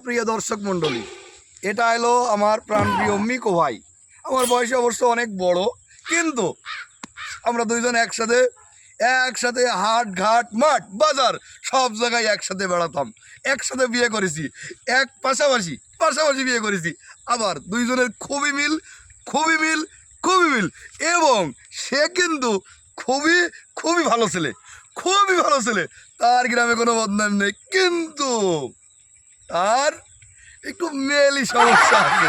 প্রিয় দর্শক মণ্ডলী, এটা এলো আমার প্রাণপ্রিয় মিকো ভাই। আমার বয়স অবশ্য অনেক বড়, কিন্তু আমরা দুইজন একসাথে একসাথে হাট ঘাট মাঠ বাজার সব জায়গায় একসাথে বেড়াতাম, একসাথে বিয়ে করেছি, পাশাপাশি বিয়ে করেছি। আবার দুইজনের খুবই মিল, খুবই মিল, খুবই মিল। এবং সে কিন্তু খুবই খুবই ভালো ছেলে, খুবই ভালো ছেলে। তার গ্রামে কোনো বদনাম নেই, কিন্তু তার একটু মেলি সমস্যা আছে।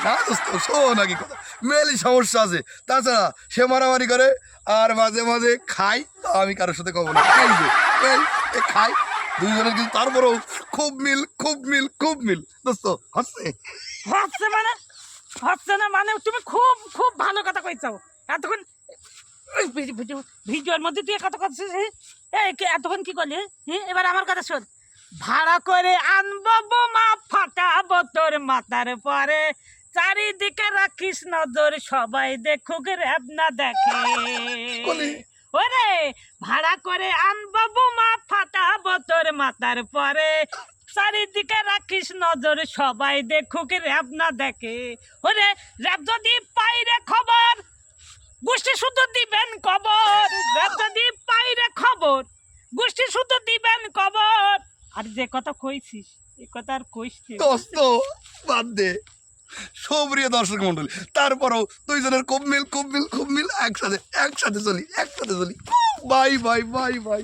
না দোস্ত, শোন নাকি কথা, মেলি সমস্যা আছে। তাছাড়া সে মারামারি করে, আর মাঝে মাঝে খাই। তা আমি কারোর সাথে কব না, এই যে খাই দুইজনের, কিন্তু তারপরেও খুব মিল, খুব মিল, খুব মিল। দোস্ত হচ্ছে হচ্ছে মানে হচ্ছে না মানে তুমি খুব খুব ভালো কথা কইছো। এতক্ষণ ভিডিওর মধ্যে তুই কথা করছিস, এতক্ষণ কি করলি? এবার আমার কথা শোন। ভাড়া করে আনবো বোমা ফাটাবো তোর মাথার পরে, চারিদিকে রাখিস নজর, সবাই দেখুক র্যাব না দেখে। ওরে ভাড়া করে আনবো বোমা ফাটাবো তোর মাথার পরে, চারিদিকে রাখিস নজর, সবাই দেখুক র্যাব না দেখে। ওরে র্যাব যদি পাইরে খবর, গোষ্ঠী শুধু দিবেন খবর। র্যাব যদি পাইরে খবর, গোষ্ঠী শুধু দিবেন খবর। আর যে কথা কইছিস এ কথা আর কইস না দোস্ত, বাদ দে। সুপ্রিয় দর্শক মন্ডলী, তারপরেও দুইজনের খুব মিল, খুব মিল, খুব মিল। একসাথে চলি, একসাথে চলি। Bye bye bye bye.